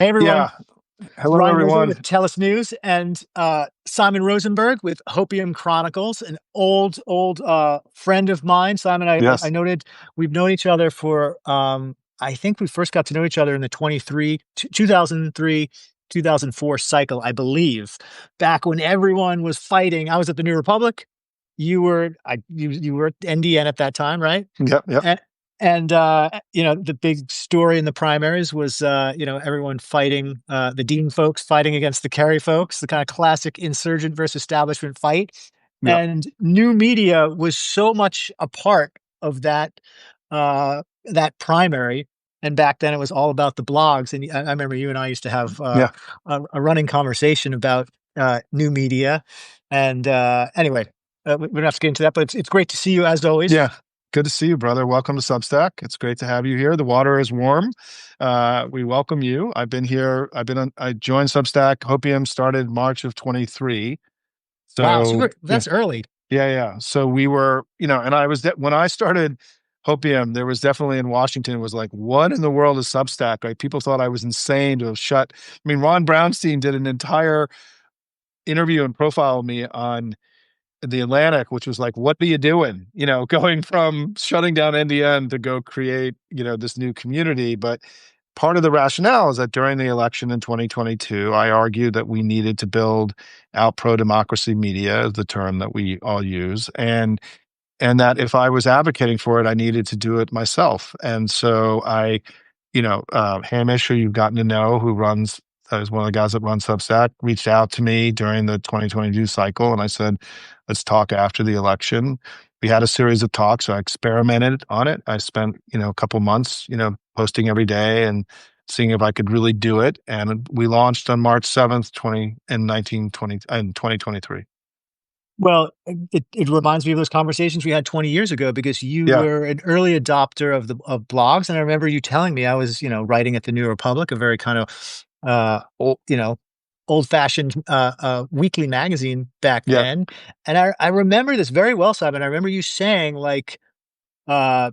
Hey everyone, Yeah. Hello, Ryan Rizzo everyone. with Tellus News and Simon Rosenberg with Hopium Chronicles, an old friend of mine. Simon, I Yes. noted we've known each other for I think we first got to know each other in the 2003 2004 cycle, I believe, back when everyone was fighting. I was at the New Republic. You were at NDN at that time, right? Yep. Yep. And the big story in the primaries was, everyone fighting, the Dean folks fighting against the Kerry folks, the kind of classic insurgent versus establishment fight. Yep. And new media was so much a part of that primary. And back then it was all about the blogs. And I remember you and I used to have Yeah. a running conversation about new media. And anyway, we don't have to get into that, but it's great to see you as always. Yeah. Good to see you, brother. Welcome to Substack. It's great to have you here. The water is warm. We welcome you. I've been here. I joined Substack. Hopium started March of 23. Wow, So yeah, that's early. yeah. So we were, and I was when I started Hopium, there was definitely in Washington, it was like, what in the world is Substack? Right? People thought I was insane to have shut. I mean, Ron Brownstein did an entire interview and profile of me on the Atlantic, which was like, what are you doing? Going from shutting down NDN to go create, this new community. But part of the rationale is that during the election in 2022, I argued that we needed to build out pro-democracy media, is the term that we all use, and that if I was advocating for it, I needed to do it myself. And so Hamish, who you've gotten to know, who runs, is one of the guys that runs Substack, reached out to me during the 2022 cycle. And I said, let's talk after the election. We had a series of talks. So I experimented on it. I spent, a couple months, posting every day and seeing if I could really do it. And we launched on March 7th, 2023. Well, it reminds me of those conversations we had 20 years ago because you Yeah. were an early adopter of blogs, and I remember you telling me I was, writing at the New Republic, a very kind of, old-fashioned weekly magazine back Yeah. then, and I remember this very well, Simon. I remember you saying like, uh,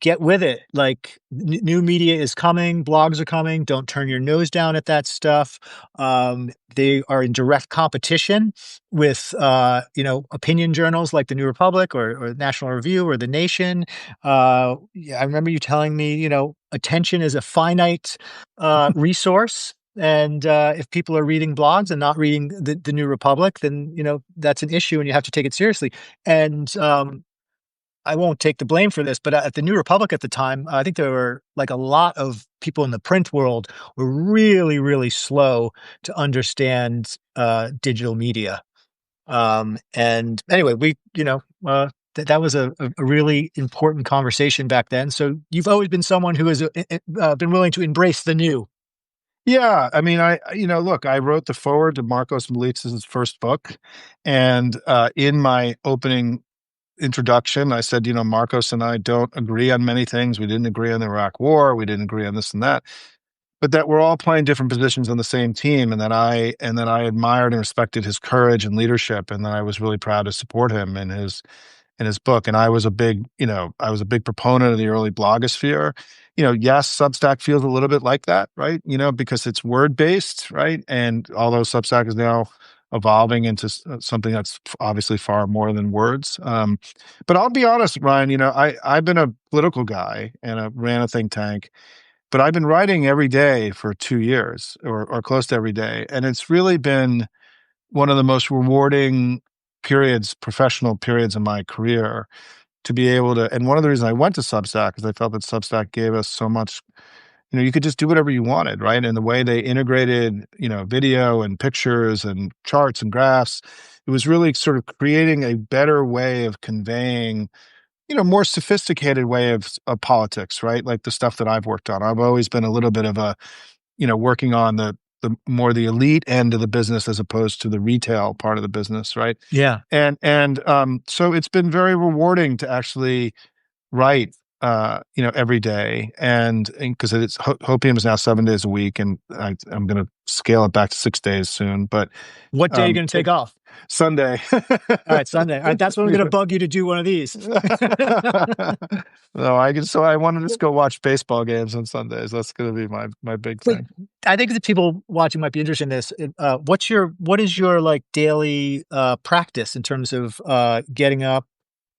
get with it. Like new media is coming, blogs are coming. Don't turn your nose down at that stuff. They are in direct competition with, opinion journals like the New Republic or National Review or The Nation. Yeah, I remember you telling me, attention is a finite resource. And if people are reading blogs and not reading the New Republic, then, that's an issue and you have to take it seriously. And I won't take the blame for this, but at the New Republic at the time, I think there were like a lot of people in the print world were really, really slow to understand digital media. And anyway, that was a really important conversation back then. So you've always been someone who has been willing to embrace the new. Yeah, I mean, look, I wrote the foreword to Marcos Melitz's first book, and in my opening introduction, I said, Marcos and I don't agree on many things. We didn't agree on the Iraq War. We didn't agree on this and that, but that we're all playing different positions on the same team, and that I admired and respected his courage and leadership, and that I was really proud to support him in his book. And I was a big proponent of the early blogosphere. Yes, Substack feels a little bit like that, right? Because it's word based, right? And although Substack is now evolving into something that's obviously far more than words. But I'll be honest, Ryan, I've been a political guy and I ran a think tank, but I've been writing every day for 2 years or close to every day. And it's really been one of the most rewarding professional periods in my career to be able to. And one of the reasons I went to Substack is I felt that Substack gave us so much. You could just do whatever you wanted, right? And the way they integrated, video and pictures and charts and graphs, it was really sort of creating a better way of conveying, more sophisticated way of politics, right? Like the stuff that I've worked on. I've always been a little bit of a, working on the more the elite end of the business as opposed to the retail part of the business, right? Yeah. And so it's been very rewarding to actually write, every day, and because it's Hopium is now 7 days a week, and I'm going to scale it back to 6 days soon. But What day are you um, going to take off? Sunday. All right, Sunday. All right, that's when I'm going to bug you to do one of these. No, so I wanted to just go watch baseball games on Sundays. That's going to be my big Wait, thing. I think the people watching might be interested in this. What is your like daily practice in terms of getting up,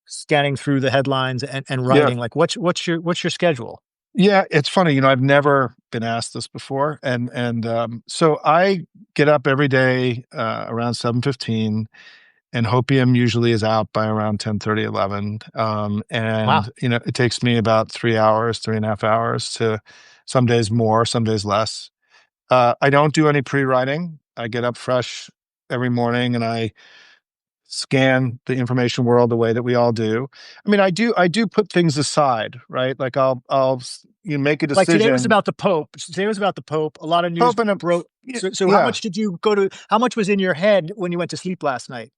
scanning through the headlines and Yeah. writing? Like what's your schedule? Yeah, it's funny, I've never been asked this before, so I get up every day around 7:15, and hopium usually is out by around 10:30, 11. Wow. And it takes me about 3 hours, 3.5 hours to some days more, some days less. I don't do any pre-writing. I get up fresh every morning and I scan the information world the way that we all do. I mean, I do put things aside, right? Like you make a Like today was decision. about the Pope. Today was about the Pope. A lot of news Open up, broke. So how yeah. much did you go to? How much was in your head when you went to sleep last night?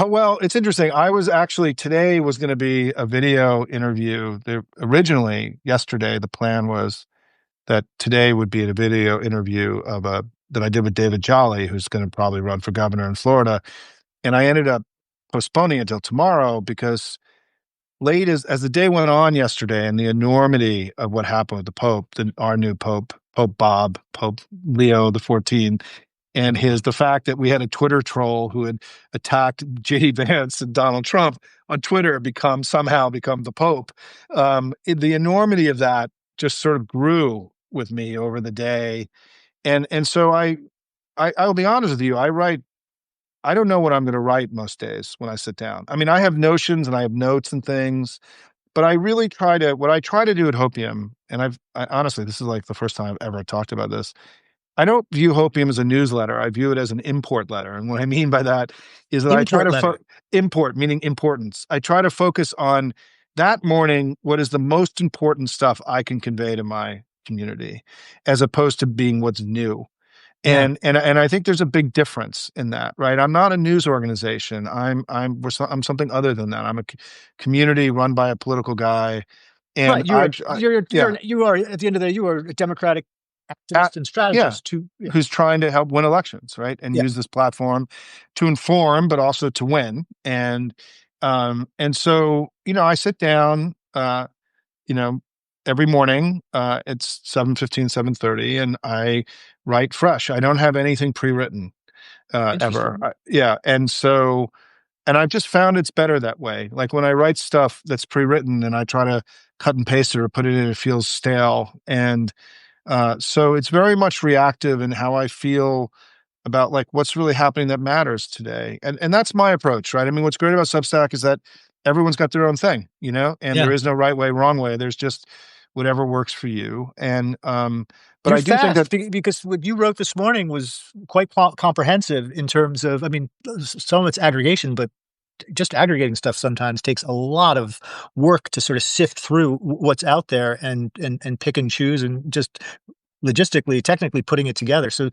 Well, it's interesting. I was actually today was going to be a video interview. Originally, yesterday, the plan was that today would be a video interview that I did with David Jolly, who's going to probably run for governor in Florida. And I ended up postponing it until tomorrow because late as the day went on yesterday and the enormity of what happened with the Pope, our new Pope, Pope Bob, Pope Leo the 14th, and the fact that we had a Twitter troll who had attacked JD Vance and Donald Trump on Twitter somehow become the Pope. The enormity of that just sort of grew with me over the day, and so I'll be honest with you. I don't know what I'm going to write most days when I sit down. I mean, I have notions and I have notes and things, but I really what I try to do at Hopium, and honestly, this is like the first time I've ever talked about this. I don't view Hopium as a newsletter. I view it as an import letter. And what I mean by that is that I try Import to letter. import, meaning importance. I try to focus on that morning, what is the most important stuff I can convey to my community, as opposed to being what's new. Yeah. And I think there's a big difference in that, right? I'm not a news organization. I'm something other than that. I'm a community run by a political guy, and Right. yeah, You are at the end of the day, you are a democratic uh, activist and yeah, strategist too. Yeah. who's trying to help win elections, right? And Yeah. use this platform to inform, but also to win. And so I sit down, you know, every morning. It's 7:15, 7:30, and I write fresh. I don't have anything pre-written ever. Interesting. Yeah, and I've just found it's better that way. Like when I write stuff that's pre-written, and I try to cut and paste it or put it in, it feels stale. And so it's very much reactive in how I feel about like what's really happening that matters today. And that's my approach, right? I mean, what's great about Substack is that everyone's got their own thing, and there Yeah. is no right way, wrong way. There's just whatever works for you. And but You're I do think that fast because what you wrote this morning was quite comprehensive in terms of, I mean, some of it's aggregation, but just aggregating stuff sometimes takes a lot of work to sort of sift through what's out there and pick and choose and just logistically, technically putting it together. So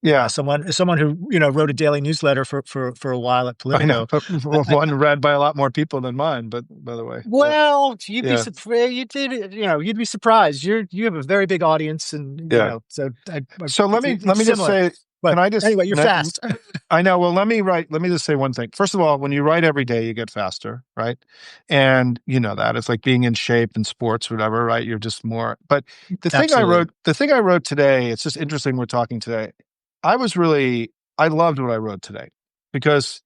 yeah, someone who wrote a daily newsletter for a while at I know, Politico. but I, one read by a lot more people than mine, but by the way. Yeah. Well, you'd be Yeah. surprised. You'd be surprised. You have a very big audience, and Yeah. so So let it's me just similar. say, But can I just anyway, you're fast. I know. Well, let me just say one thing. First of all, when you write every day, you get faster, right? And you know that. It's like being in shape in sports or whatever, right? You're just more. But Absolutely. the thing I wrote today, it's just interesting we're talking today. I loved what I wrote today because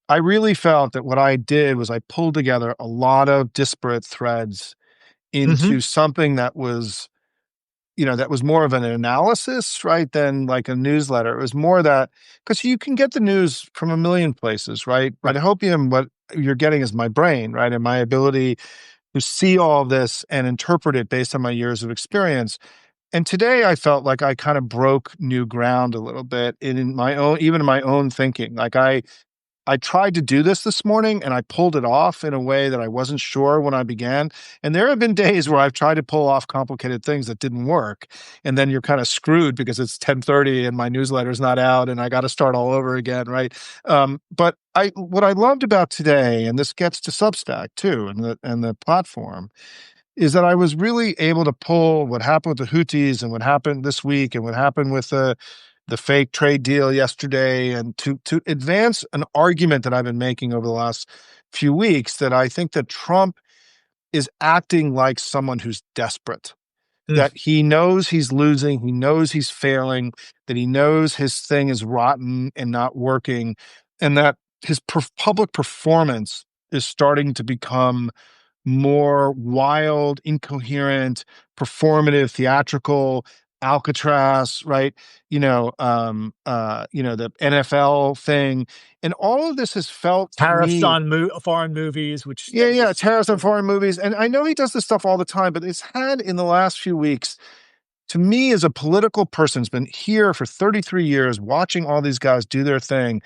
I really felt that what I did was I pulled together a lot of disparate threads Hmm. into something that was more of an analysis, right, than like a newsletter. It was more that because you can get the news from a million places, right? At Right. Hopium, what you're getting is my brain, right, and my ability to see all of this and interpret it based on my years of experience. And today, I felt like I kind of broke new ground a little bit in my own, even in my own thinking. Like I tried to do this morning and I pulled it off in a way that I wasn't sure when I began. And there have been days where I've tried to pull off complicated things that didn't work. And then you're kind of screwed because it's 10:30 and my newsletter's not out and I got to start all over again, right? But what I loved about today, and this gets to Substack too, and the platform, is that I was really able to pull what happened with the Houthis and what happened this week and what happened with the fake trade deal yesterday, and to advance an argument that I've been making over the last few weeks, that I think that Trump is acting like someone who's desperate, Mm. that he knows he's losing, he knows he's failing, that he knows his thing is rotten and not working, and that his public performance is starting to become more wild, incoherent, performative, theatrical, Alcatraz, right? The NFL thing. And all of this has felt to Tariffs me, on foreign movies, which yeah, then yeah, just tariffs on foreign movies. And I know he does this stuff all the time, but it's had in the last few weeks, to me as a political person, has been here for 33 years, watching all these guys do their thing.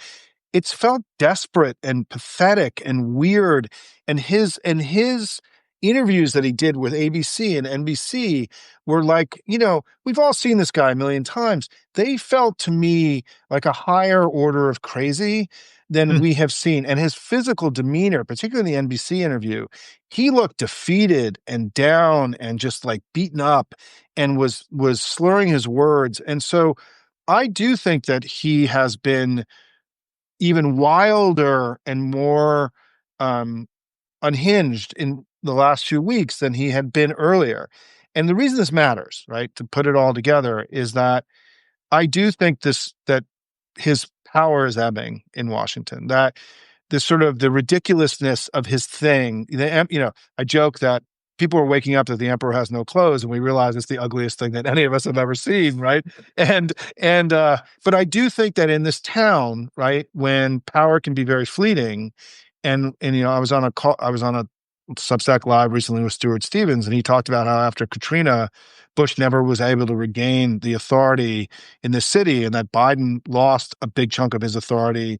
It's felt desperate and pathetic and weird, and his interviews that he did with ABC and NBC were like, we've all seen this guy a million times. They felt to me like a higher order of crazy than mm, we have seen. And his physical demeanor, particularly in the NBC interview, he looked defeated and down and just like beaten up, and was slurring his words. And so I do think that he has been even wilder and more um, unhinged in the last few weeks than he had been earlier. And the reason this matters, right, to put it all together, is that I do think that his power is ebbing in Washington. That the sort of the ridiculousness of his thing. I joke that people are waking up that the emperor has no clothes, and we realize it's the ugliest thing that any of us have ever seen, right? But I do think that in this town, right, when power can be very fleeting, and I was on a call, I was on a Substack Live recently with Stuart Stevens, and he talked about how after Katrina, Bush never was able to regain the authority in the city, and that Biden lost a big chunk of his authority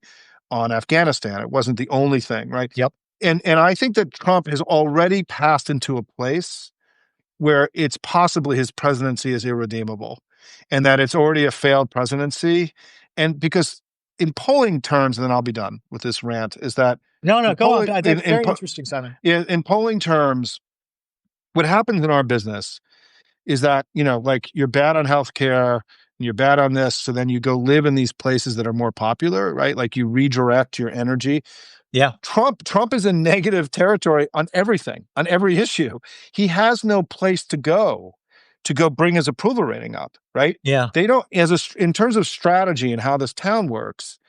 on Afghanistan. It wasn't the only thing, right? yep. And I think that Trump has already passed into a place where it's possibly his presidency is irredeemable, and that it's already a failed presidency. And because in polling terms, and then I'll be done with this rant, is that No, no, in go on. polling That's very interesting, Simon. in polling terms, what happens in our business is that, like, you're bad on healthcare and you're bad on this, so then you go live in these places that are more popular, right? Like, you redirect your energy. Yeah, Trump is in negative territory on everything, on every issue. He has no place to go bring his approval rating up, right? yeah. They don't, in terms of strategy and how this town works,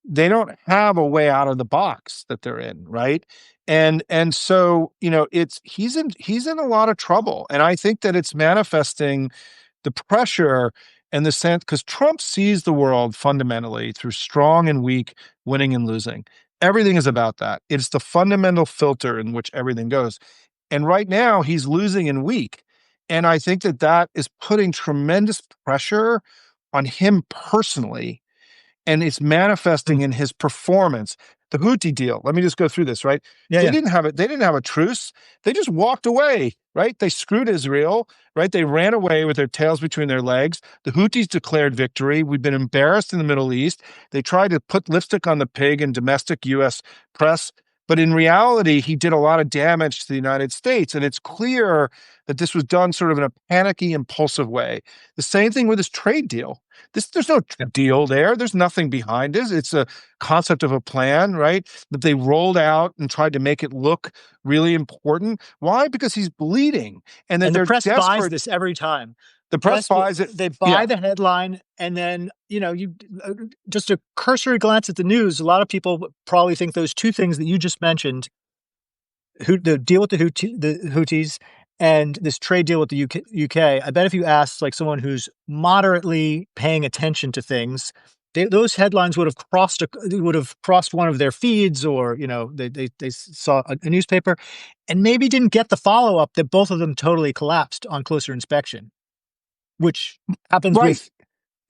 they don't have a way out of the box that they're in, right? And so, he's in a lot of trouble. And I think that it's manifesting the pressure and the sense, because Trump sees the world fundamentally through strong and weak, winning and losing. Everything is about that. It's the fundamental filter in which everything goes. And right now he's losing and weak. And I think that is putting tremendous pressure on him personally, and it's manifesting Mm, in his performance. The Houthi deal. Let me just go through this, right? yeah, They yeah. didn't have it. They didn't have a truce. They just walked away, right? They screwed Israel, right? They ran away with their tails between their legs. The Houthis declared victory. We've been embarrassed in the Middle East. They tried to put lipstick on the pig in domestic U.S. press. But in reality, he did a lot of damage to the United States. And it's clear that this was done sort of in a panicky, impulsive way. The same thing with this trade deal. There's no Yeah. deal there. There's nothing behind this. It's a concept of a plan, right? That they rolled out and tried to make it look really important. Why? Because he's bleeding, and that And the they're press buys desperate. this every time. The press Press will buys it. they buy Yeah. the headline, and then, you just a cursory glance at the news, a lot of people probably think those two things that you just mentioned, the deal with the Houthis and this trade deal with the UK. I bet if you asked, like, someone who's moderately paying attention to things, those headlines would have crossed one of their feeds, or, they saw a newspaper and maybe didn't get the follow-up that both of them totally collapsed on closer inspection, which happens Right. with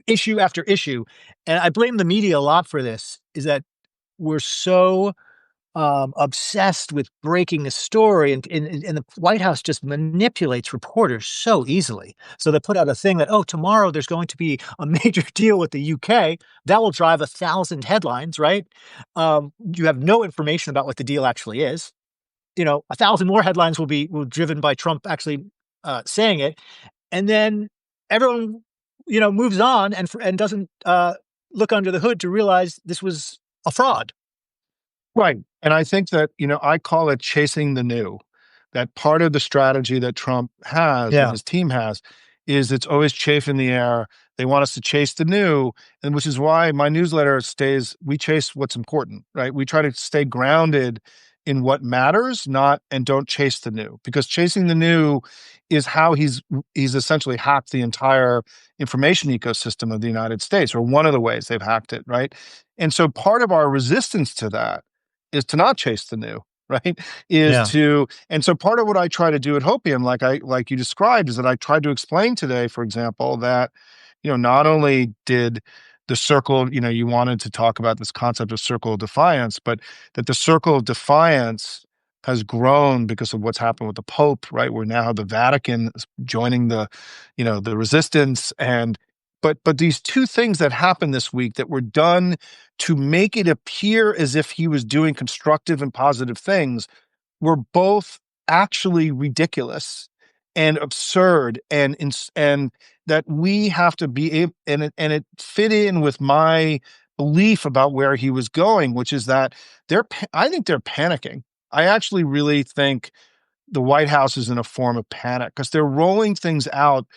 issue after issue. And I blame the media a lot for this, is that we're so obsessed with breaking a story, and the White House just manipulates reporters so easily. So they put out a thing that, oh, tomorrow there's going to be a major deal with the UK. That will drive 1,000 headlines, right? You have no information about what the deal actually is. 1,000 more headlines will driven by Trump actually saying it. And then everyone, moves on and doesn't look under the hood to realize this was a fraud. Right. And I think that, I call it chasing the new. That part of the strategy that Trump has and Yeah, his team has is it's always chafing the air. They want us to chase the new, and which is why my newsletter stays, we chase what's important, right? We try to stay grounded in what matters, not and don't chase the new. Because chasing the new is how he's essentially hacked the entire information ecosystem of the United States, or one of the ways they've hacked it, right? And so part of our resistance to that is to not chase the new, right? Is yeah, to, and so part of what I try to do at Hopium, like you described, is that I tried to explain today, for example, that, not only did the circle, you wanted to talk about this concept of circle of defiance, but that the circle of defiance has grown because of what's happened with the Pope, right? Where now the Vatican is joining the resistance. And but these two things that happened this week that were done to make it appear as if he was doing constructive and positive things were both actually ridiculous and absurd, and that we have to be able, and it fit in with my belief about where he was going, which is that I think they're panicking. I actually really think the White House is in a form of panic because they're rolling things out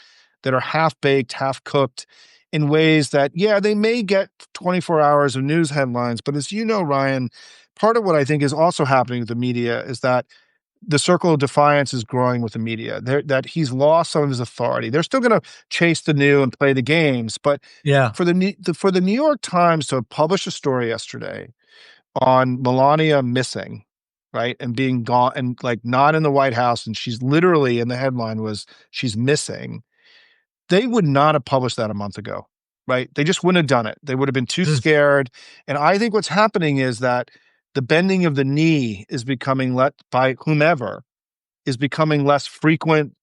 that are half baked, half cooked in ways that, yeah, they may get 24 hours of news headlines. But as you know, Ryan, part of what I think is also happening with the media is that the circle of defiance is growing with the media. That he's lost some of his authority. They're still going to chase the new and play the games, but yeah. for the New York Times to publish a story yesterday on Melania missing, right? And being gone and like not in the White House. And she's literally in the headline was she's missing. They would not have published that a month ago, right? They just wouldn't have done it. They would have been too Mm, scared. And I think what's happening is that the bending of the knee is becoming let by whomever is becoming less frequent,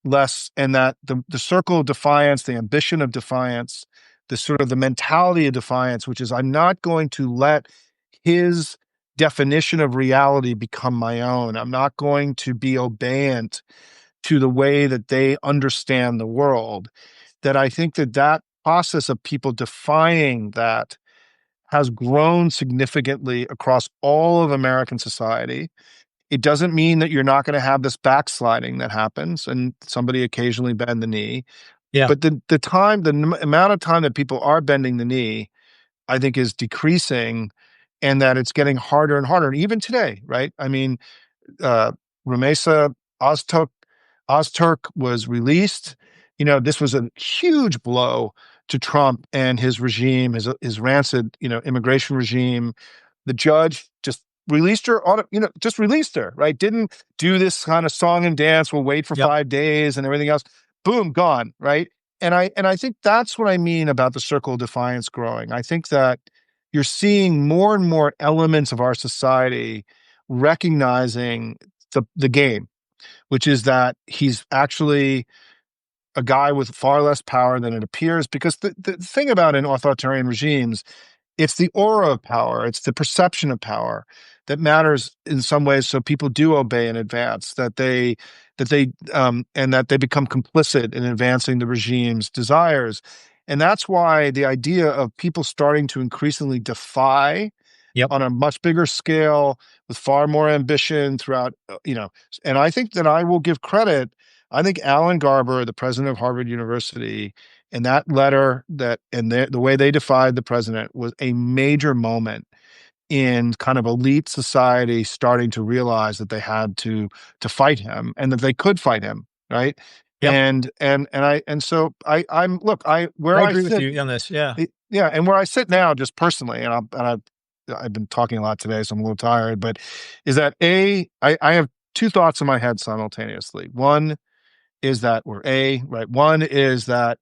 less, and that the circle of defiance, the ambition of defiance, the sort of the mentality of defiance, which is I'm not going to let his definition of reality become my own. I'm not going to be obedient to the way that they understand the world. That I think that process of people defining that has grown significantly across all of American society. It doesn't mean that you're not going to have this backsliding that happens and somebody occasionally bend the knee. yeah, But amount of time that people are bending the knee, I think is decreasing, and that it's getting harder and harder. And even today, right? I mean, uh, Ramesa Ozturk, Ozturk was released. This was a huge blow to Trump and his regime, his rancid, immigration regime. The judge just released her just released her, right? Didn't do this kind of song and dance. We'll wait for yep, 5 days and everything else. Boom, gone, right? And I think that's what I mean about the circle of defiance growing. I think that you're seeing more and more elements of our society recognizing the game, which is that he's actually a guy with far less power than it appears. Because the thing about in authoritarian regimes, it's the aura of power, it's the perception of power that matters in some ways. So people do obey in advance, and that they become complicit in advancing the regime's desires. And that's why the idea of people starting to increasingly defy yep, on a much bigger scale with far more ambition throughout, and I think that I will give credit. I think Alan Garber, the president of Harvard University, and that letter and the way they defied the president was a major moment in kind of elite society starting to realize that they had to fight him and that they could fight him, right? yep. So I'm look, I where I I agree with sit, you on this. Yeah, yeah, and where I sit now, just personally, I've been talking a lot today, so I'm a little tired. But is that I have two thoughts in my head simultaneously. One is that One is that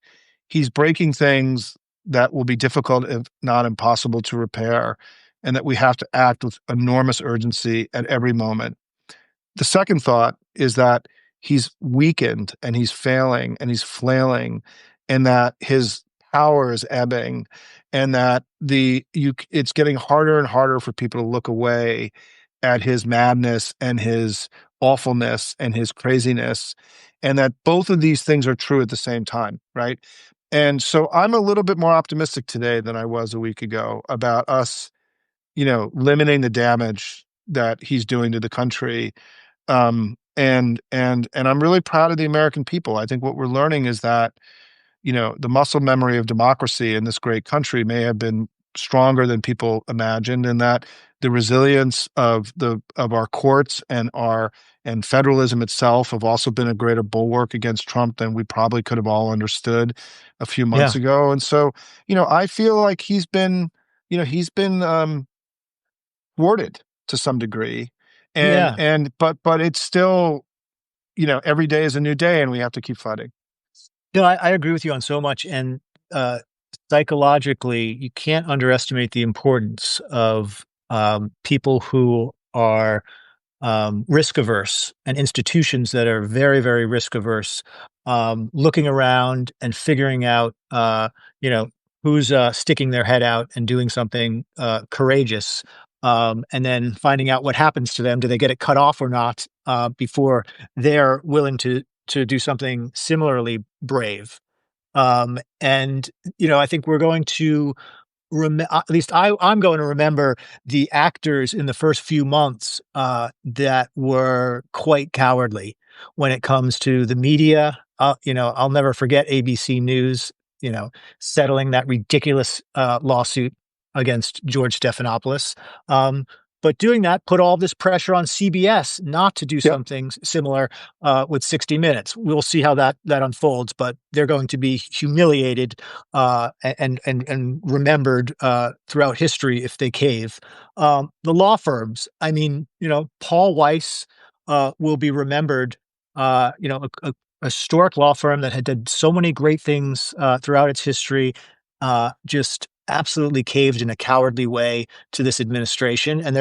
he's breaking things that will be difficult, if not impossible, to repair, and that we have to act with enormous urgency at every moment. The second thought is that he's weakened and he's failing and he's flailing, and that his power is ebbing, and that it's getting harder and harder for people to look away at his madness and his awfulness and his craziness, and that both of these things are true at the same time, right? And so I'm a little bit more optimistic today than I was a week ago about us, limiting the damage that he's doing to the country. And I'm really proud of the American people. I think what we're learning is that, the muscle memory of democracy in this great country may have been stronger than people imagined, and that the resilience of our courts and federalism itself have also been a greater bulwark against Trump than we probably could have all understood a few months Yeah. ago. And so, I feel like he's been thwarted to some degree. And Yeah. and but it's still, every day is a new day and we have to keep fighting. No, I agree with you on so much. And uh, psychologically, you can't underestimate the importance of people who are risk averse and institutions that are very, very risk averse, looking around and figuring out, you know, who's sticking their head out and doing something courageous, and then finding out what happens to them. Do they get it cut off or not before they're willing to do something similarly brave? And I think we're going to at least I'm going to remember the actors in the first few months that were quite cowardly when it comes to the media. I'll never forget ABC News, you know, settling that ridiculous lawsuit against George Stephanopoulos. Um, but doing that put all this pressure on CBS not to do Yep. something similar with 60 Minutes. We'll see how that unfolds, but they're going to be humiliated and remembered throughout history if they cave. The law firms, I mean, Paul Weiss will be remembered. A historic law firm that had done so many great things throughout its history, just absolutely caved in a cowardly way to this administration, and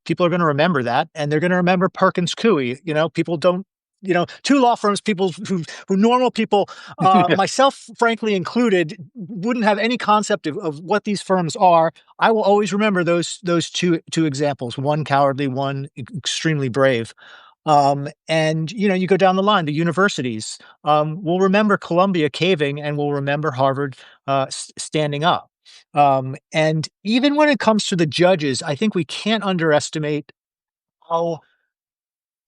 people are going to remember that, and they're going to remember Perkins Coie. People don't. Two law firms, people who normal people, Yeah. myself, frankly included, wouldn't have any concept of what these firms are. I will always remember those two examples: one cowardly, one extremely brave. And you go down the line, the universities. We'll remember Columbia caving, and we'll remember Harvard standing up. And even when it comes to the judges, I think we can't underestimate how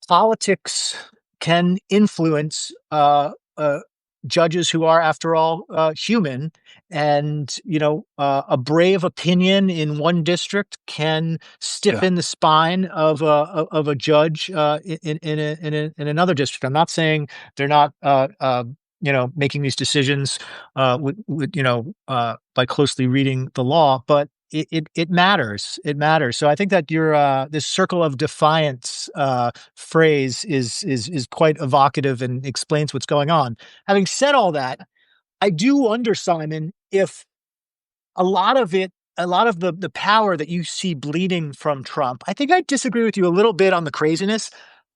politics can influence judges who are, after all, human. And a brave opinion in one district can Yeah. stiffen the spine of a judge in another district. I'm not saying they're not making these decisions by closely reading the law, but it matters. It matters. So I think that your this circle of defiance phrase is quite evocative and explains what's going on. Having said all that, I do wonder, Simon, if a lot of the power that you see bleeding from Trump. I think I disagree with you a little bit on the craziness.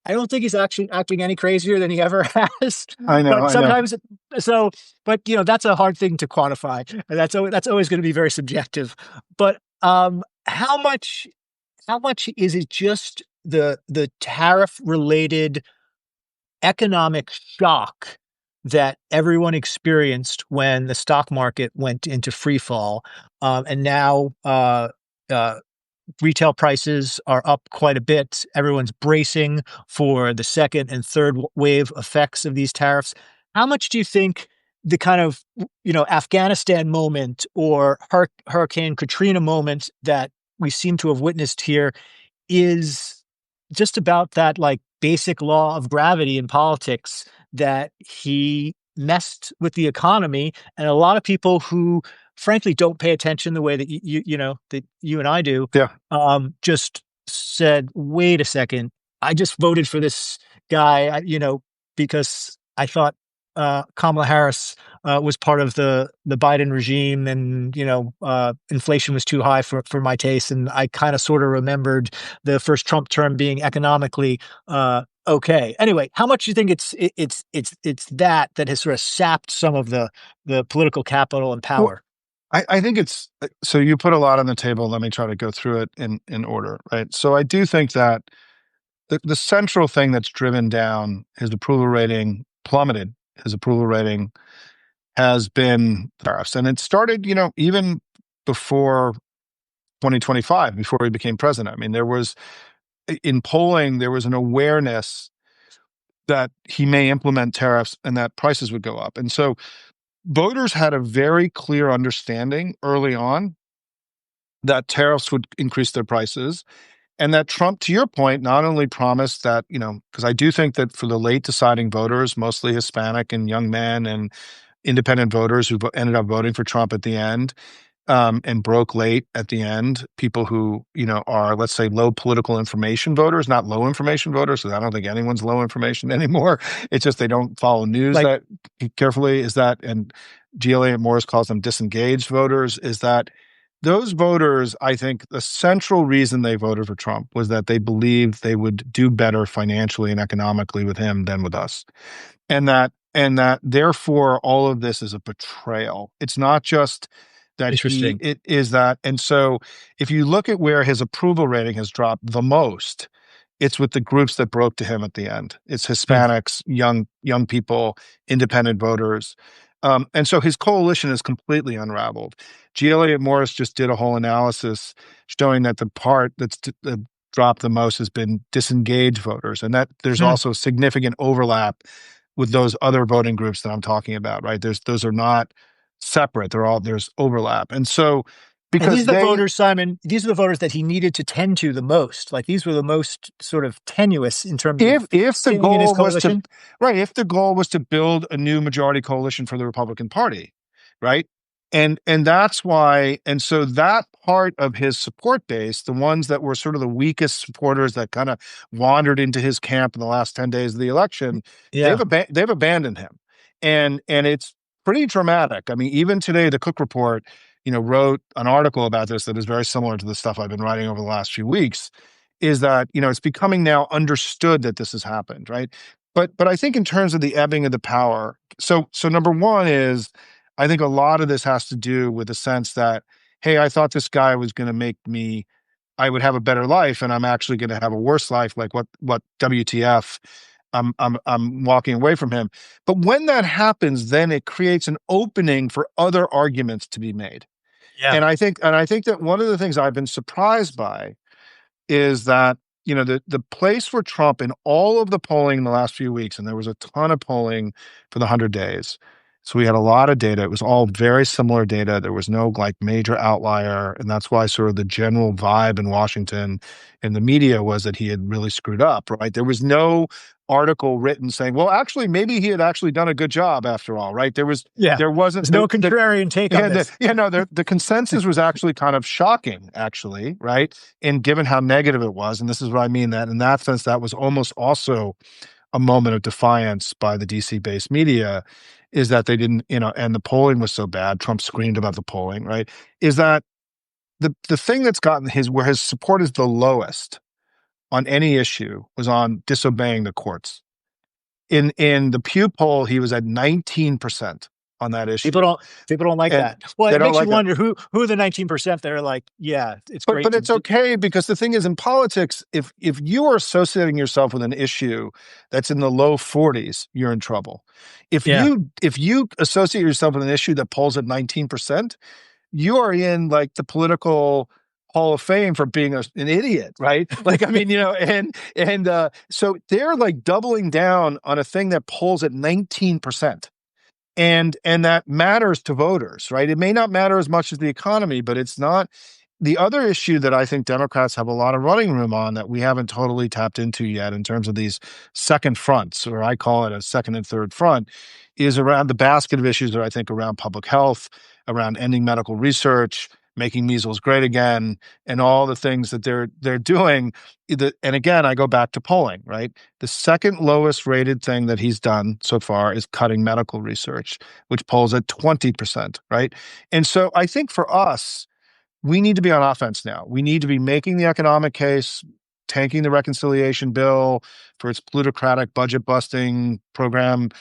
I don't think he's actually acting any crazier than he ever has. I know. But I know. sometimes, so, but that's a hard thing to quantify. And that's always going to be very subjective. But how much is it just the tariff related economic shock that everyone experienced when the stock market went into free fall, and now uh, retail prices are up quite a bit. Everyone's bracing for the second and third wave effects of these tariffs. How much do you think the kind of Afghanistan moment or Hurricane Katrina moment that we seem to have witnessed here is just about that, like, basic law of gravity in politics, that he messed with the economy, and a lot of people who frankly don't pay attention the way that that you and I do, Yeah. just said, "Wait a second, I just voted for this guy, because I thought Kamala Harris was part of the Biden regime, and inflation was too high for my taste, and I kind of sort of remembered the first Trump term being economically okay." Anyway, how much do you think it's that has sort of sapped some of the political capital and Well, power? I think it's so you put a lot on the table. Let me try to go through it in order, right? So I do think that the central thing that's driven down his approval rating, plummeted his approval rating, has been tariffs. And it started, even before 2025, before he became president. I mean, in polling, there was an awareness that he may implement tariffs and that prices would go up. And so voters had a very clear understanding early on that tariffs would increase their prices. And that Trump, to your point, not only promised that, because I do think that for the late deciding voters, mostly Hispanic and young men and independent voters who ended up voting for Trump at the end, and broke late at the end, people who, are, let's say, low political information voters, not low information voters, because I don't think anyone's low information anymore. It's just they don't follow news Like that carefully, and G. Elliott Morris calls them disengaged voters, is that those voters, I think the central reason they voted for Trump was that they believed they would do better financially and economically with him than with us. And that therefore all of this is a betrayal. It's not just that interesting. it is that. And so if you look at where his approval rating has dropped the most, it's with the groups that broke to him at the end. It's Hmm. Hispanics, young people, independent voters. And so his coalition is completely unraveled. G. Elliott Morris just did a whole analysis showing that the part that's dropped the most has been disengaged voters, and that there's Hmm. also significant overlap with those other voting groups that I'm talking about, right? Those are not separate. There's overlap. And so And these because are the they voters, Simon, these are the voters that he needed to tend to the most. Like these were the most sort of tenuous in terms of if the staying in his goal was to coalition. right, if the goal was to build a new majority coalition for the Republican Party, right? And that's why, and so that part of his support base, the ones that were sort of the weakest supporters that kind of wandered into his camp in the last 10 days of the election, Yeah. they've abandoned him. And it's pretty dramatic. I mean, even today, the Cook Report, wrote an article about this that is very similar to the stuff I've been writing over the last few weeks, is that, it's becoming now understood that this has happened, right? But I think in terms of the ebbing of the power, so number one is I think a lot of this has to do with the sense that, hey, I thought this guy was going to make me, I would have a better life, and I'm actually going to have a worse life. Like what WTF? I'm walking away from him. But when that happens, then it creates an opening for other arguments to be made. Yeah. And I think that one of the things I've been surprised by is that the place where Trump in all of the polling in the last few weeks, and there was a ton of polling for the 100 days. So we had a lot of data. It was all very similar data. There was no like major outlier. And that's why sort of the general vibe in Washington and the media was that he had really screwed up, right? There was no article written saying, well, actually, maybe he had actually done a good job after all, right? Yeah. There wasn't There's no contrarian take on yeah, this. no, the consensus was actually kind of shocking, actually, right? And given how negative it was, and this is what I mean, that in that sense, that was almost also a moment of defiance by the DC-based media, is that they didn't, and the polling was so bad. Trump screamed about the polling, right? Is that the thing that's gotten where his support is the lowest on any issue was on disobeying the courts. In the Pew poll, he was at 19% on that issue, People don't people don't like and that. Well, they it don't makes you like that. wonder who are the 19% that are like, yeah, it's But great but to it's okay, because the thing is, in politics, if you are associating yourself with an issue that's in the low 40s, you're in trouble. If yeah. you associate yourself with an issue that polls at 19%, you are in like the political Hall of Fame for being an idiot, right? Like, I mean, and so they're like doubling down on a thing that polls at 19%. And that matters to voters, right? It may not matter as much as the economy, but it's not. The other issue that I think Democrats have a lot of running room on that we haven't totally tapped into yet in terms of these second fronts, or I call it a second and third front, is around the basket of issues that I think around public health, around ending medical research, making measles great again, and all the things that they're doing. And again, I go back to polling, right? The second lowest rated thing that he's done so far is cutting medical research, which polls at 20%, right? And so I think for us, we need to be on offense now. We need to be making the economic case, tanking the reconciliation bill for its plutocratic budget busting program,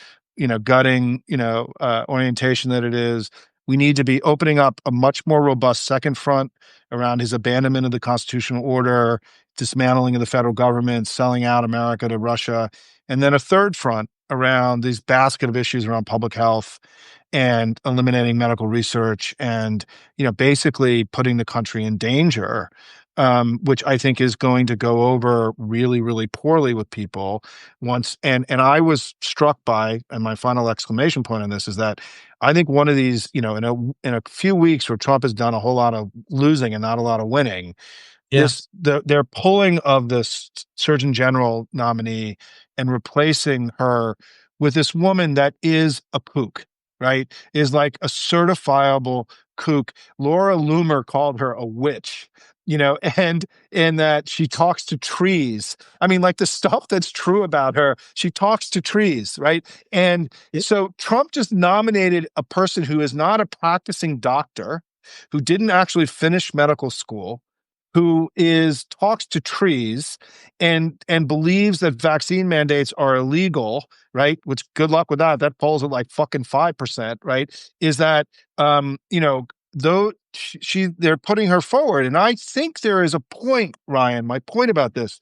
gutting, orientation that it is. We need to be opening up a much more robust second front around his abandonment of the constitutional order, dismantling of the federal government, selling out America to Russia, and then a third front around these basket of issues around public health and eliminating medical research and, basically putting the country in danger, which I think is going to go over really, really poorly with people once. And I was struck by, and my final exclamation point on this is that I think one of these, in a few weeks where Trump has done a whole lot of losing and not a lot of winning, Yeah. their pulling of this Surgeon General nominee and replacing her with this woman that is a kook, right? Is like a certifiable kook. Laura Loomer called her a witch, and in that she talks to trees. I mean, like the stuff that's true about her, she talks to trees, right? And It, so Trump just nominated a person who is not a practicing doctor, who didn't actually finish medical school, who is talks to trees and believes that vaccine mandates are illegal, right? Which good luck with that. That polls at like fucking 5%, right? Is that though they're putting her forward. And I think there is a point, Ryan. My point about this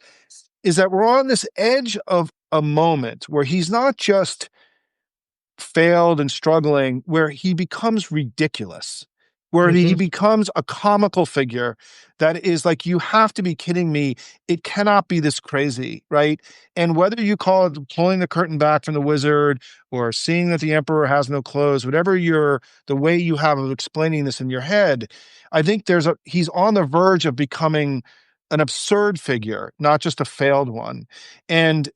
is that we're on this edge of a moment where he's not just failed and struggling, where he becomes ridiculous, where he mhm. becomes a comical figure that is like, you have to be kidding me. It cannot be this crazy, right? And whether you call it pulling the curtain back from the wizard or seeing that the emperor has no clothes, whatever the way you have of explaining this in your head, I think he's on the verge of becoming an absurd figure, not just a failed one. And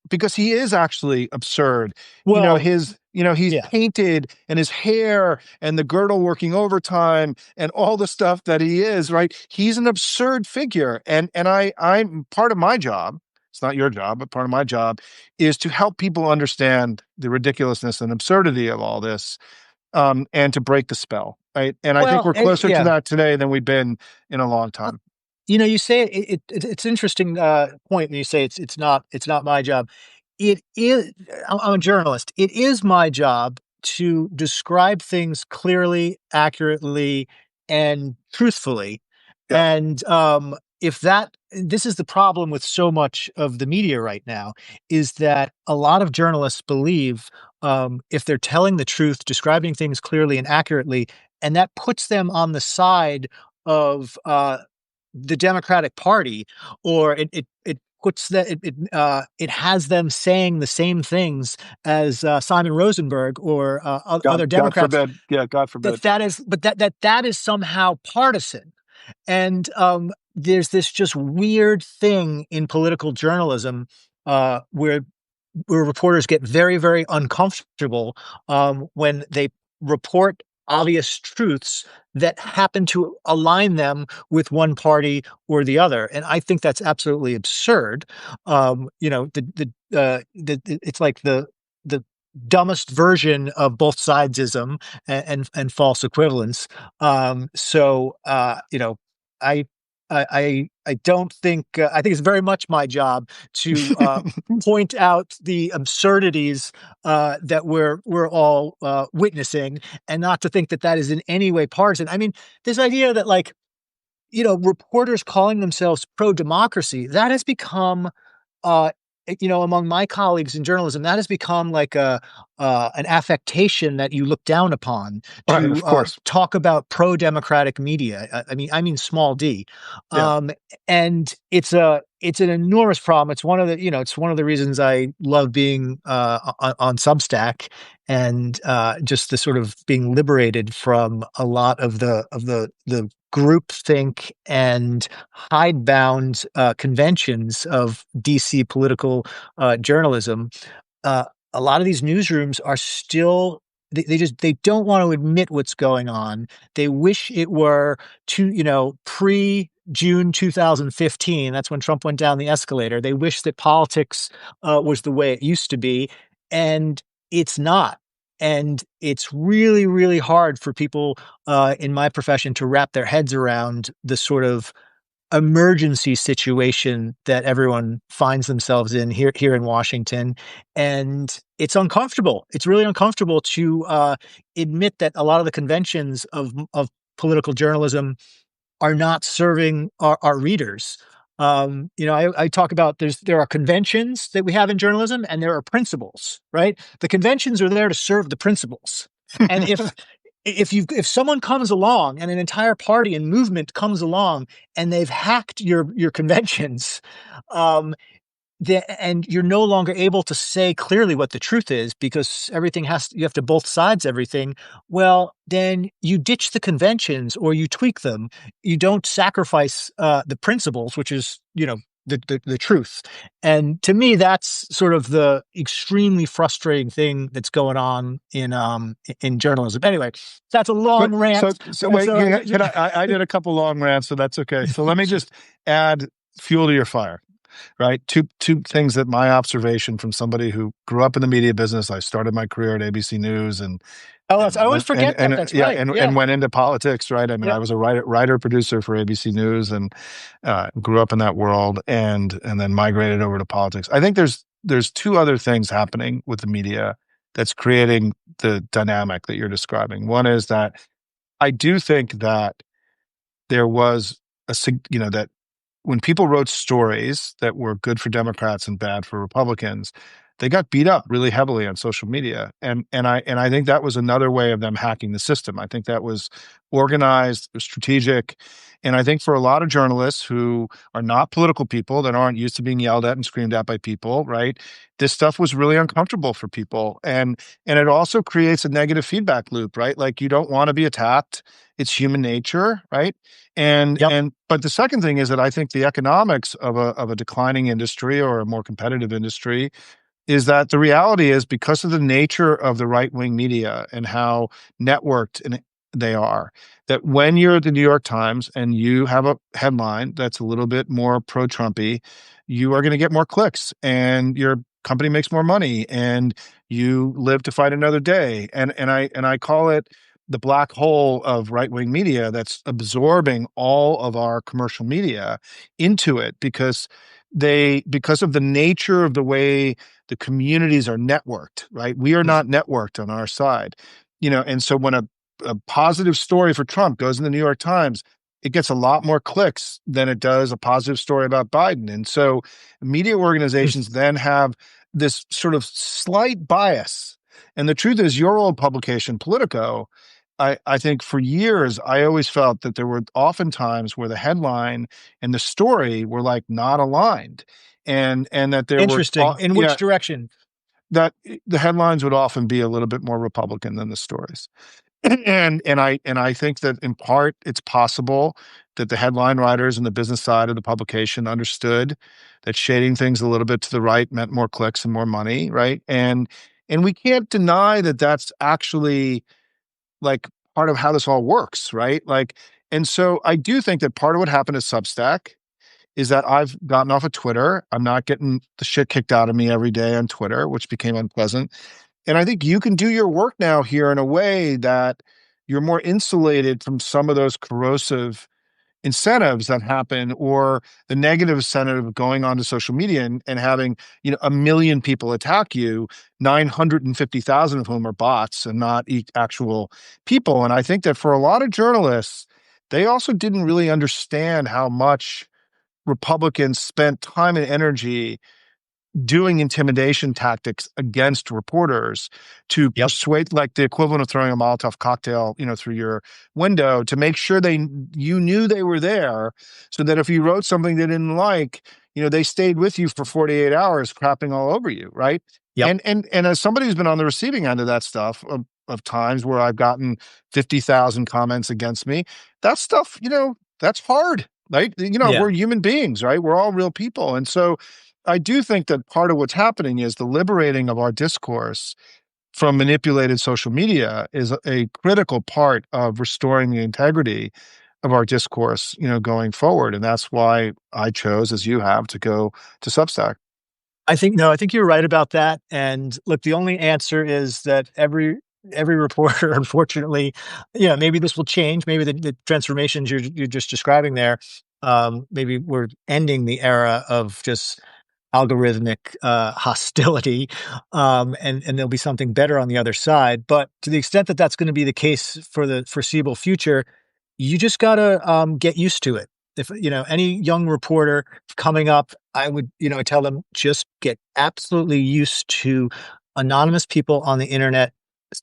because he is actually absurd, Well, he's yeah. painted and his hair and the girdle working overtime and all the stuff that he is, right? He's an absurd figure. And I'm part of my job. It's not your job, but part of my job is to help people understand the ridiculousness and absurdity of all this, and to break the spell, right? And I think Well, we're closer to yeah. that today than we've been in a long time. You say it's an interesting point when you say it's not my job. It is. I'm a journalist. It is my job to describe things clearly, accurately, and truthfully. Yeah. And if this is the problem with so much of the media right now, is that a lot of journalists believe if they're telling the truth, describing things clearly and accurately, and that puts them on the side of the Democratic Party, or it puts that it has them saying the same things as Simon Rosenberg or other God Democrats. forbid. Yeah, God forbid. That is somehow partisan, and there's this just weird thing in political journalism where reporters get very, very uncomfortable when they report obvious truths that happen to align them with one party or the other. And I think that's absolutely absurd. It's like the dumbest version of both sidesism and false equivalence. I I don't think I think it's very much my job to point out the absurdities that we're all witnessing, and not to think that that is in any way partisan. I mean, this idea that reporters calling themselves pro democracy, that has become uh, among my colleagues in journalism, that has become like an affectation that you look down upon Right, of to course. talk about pro-democratic media. I mean small d, Yeah. um, and it's an enormous problem. It's one of the reasons I love being on Substack, and just the sort of being liberated from a lot of the groupthink and hidebound conventions of DC political journalism. Uh, a lot of these newsrooms are still they don't want to admit what's going on. They wish it were pre June 2015. That's when Trump went down the escalator. They wish that politics was the way it used to be, and it's not. And it's really, really hard for people in my profession to wrap their heads around the sort of emergency situation that everyone finds themselves in here in Washington. And it's uncomfortable. It's really uncomfortable to admit that a lot of the conventions of political journalism are not serving our readers. I talk about there are conventions that we have in journalism, and there are principles, right? The conventions are there to serve the principles. And if someone comes along and an entire party and movement comes along and they've hacked your conventions, um, and you're no longer able to say clearly what the truth is because you have to both sides everything. Well, then you ditch the conventions or you tweak them. You don't sacrifice the principles, which is, the truth. And to me, that's sort of the extremely frustrating thing that's going on in journalism. Anyway, that's a But long so rant. so And wait, so can I did a couple long rants, so that's okay. So let me just add fuel to your fire, right? Two things that my observation from somebody who grew up in the media business. I started my career at ABC News I and always went forget that. That's yeah right. Yeah. and went into politics, right? I mean, Yeah. I was a writer producer for ABC News and grew up in that world and then migrated over to politics. I think there's two other things happening with the media that's creating the dynamic that you're describing. One is that I do think that there was that when people wrote stories that were good for Democrats and bad for Republicans, they got beat up really heavily on social media. And I think that was another way of them hacking the system. I think that was organized, strategic. And I think for a lot of journalists who are not political people, that aren't used to being yelled at and screamed at by people, right? This stuff was really uncomfortable for people. And it also creates a negative feedback loop, right? Like you don't want to be attacked. It's human nature, right? Yep. But the second thing is that I think the economics of a declining industry or a more competitive industry is that the reality is because of the nature of the right wing media and how networked they are, that when you're at the New York Times and you have a headline that's a little bit more pro Trumpy, you are going to get more clicks and your company makes more money and you live to fight another day. And I call it the black hole of right wing media that's absorbing all of our commercial media into it because of the nature of the way the communities are networked, right? We are not networked on our side, and so when a positive story for Trump goes in the New York Times, it gets a lot more clicks than it does a positive story about Biden. And so media organizations then have this sort of slight bias. And the truth is, your old publication, Politico, I think for years, I always felt that there were often times where the headline and the story were like not aligned. And that there were, Interesting. In which yeah, direction? that the headlines would often be a little bit more Republican than the stories. And I think that in part it's possible that the headline writers and the business side of the publication understood that shading things a little bit to the right meant more clicks and more money, right? And we can't deny that that's actually like part of how this all works, right? Like, and so I do think that part of what happened at Substack is that I've gotten off of Twitter. I'm not getting the shit kicked out of me every day on Twitter, which became unpleasant. And I think you can do your work now here in a way that you're more insulated from some of those corrosive incentives that happen or the negative incentive of going onto social media and having, a million people attack you, 950,000 of whom are bots and not actual people. And I think that for a lot of journalists, they also didn't really understand how much Republicans spent time and energy doing intimidation tactics against reporters to Yep. persuade, like the equivalent of throwing a Molotov cocktail, through your window to make sure you knew they were there, so that if you wrote something they didn't like, they stayed with you for 48 hours, crapping all over you, right? Yep. And as somebody who's been on the receiving end of that stuff, of times where I've gotten 50,000 comments against me, that stuff, that's hard. Right. Yeah. We're human beings, right? We're all real people. And so I do think that part of what's happening is the liberating of our discourse from manipulated social media is a critical part of restoring the integrity of our discourse, going forward. And that's why I chose, as you have, to go to Substack. I think you're right about that. And look, the only answer is that every reporter, unfortunately, maybe this will change. Maybe the transformations you're just describing there, maybe we're ending the era of just algorithmic hostility, and there'll be something better on the other side. But to the extent that that's going to be the case for the foreseeable future, you just got to get used to it. If any young reporter coming up, I would tell them just get absolutely used to anonymous people on the internet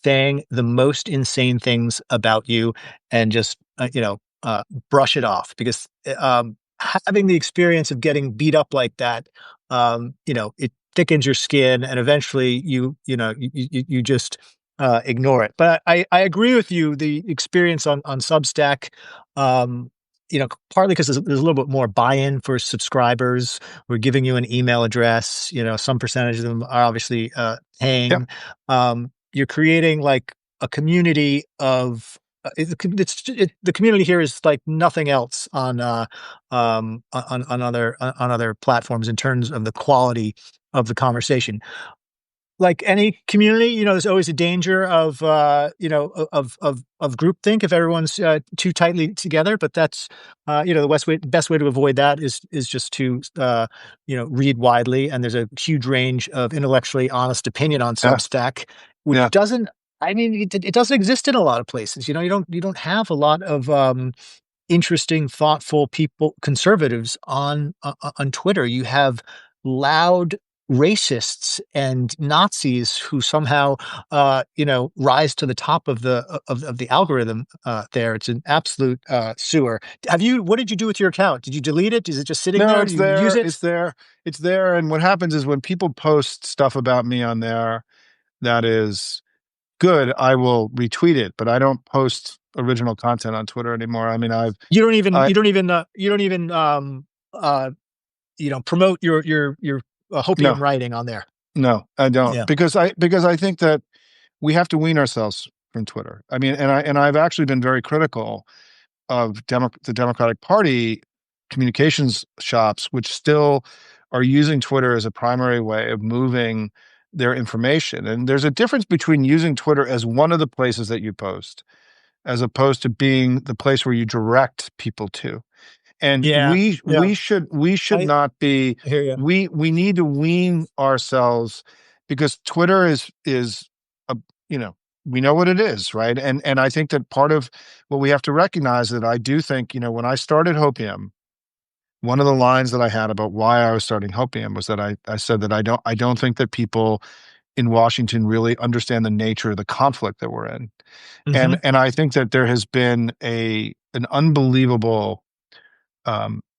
saying the most insane things about you and just brush it off because having the experience of getting beat up like that, it thickens your skin, and eventually you just ignore it. But I agree with you. The experience on Substack, um, partly because there's a little bit more buy-in for subscribers. We're giving you an email address. Some percentage of them are obviously Yep. paying. You're creating like a community of the community here is like nothing else on other platforms in terms of the quality of the conversation. Like any community, there's always a danger of of groupthink if everyone's too tightly together. But that's the best way to avoid that is just to read widely. And there's a huge range of intellectually honest opinion on Yeah. Substack, which Yeah. doesn't. I mean, it doesn't exist in a lot of places. You don't have a lot of interesting, thoughtful people, conservatives on Twitter. You have loud racists and Nazis who somehow rise to the top of the algorithm there. It's an absolute sewer. What did you do with your account? Did you delete it? Is it just sitting No, there? Do it's you use there. it? It's there. It's there. And what happens is when people post stuff about me on there that is good, I will retweet it, but I don't post original content on Twitter anymore. I mean, I, You don't even uh promote your no, hopium writing on there. no, I don't, Yeah. because I think that we have to wean ourselves from Twitter. I mean, I've actually been very critical of the Democratic Party communications shops, which still are using Twitter as a primary way of moving their information. And there's a difference between using Twitter as one of the places that you post, as opposed to being the place where you direct people to. And Yeah. we Yeah. we should I not be, hear you. we need to wean ourselves, because Twitter is a, you know, we know what it is, right? And I think that part of what we have to recognize, that I do think, when I started Hopium, one of the lines that I had about why I was starting Hopium was that I said that I don't think that people in Washington really understand the nature of the conflict that we're in. Hmm. And I think that there has been an unbelievable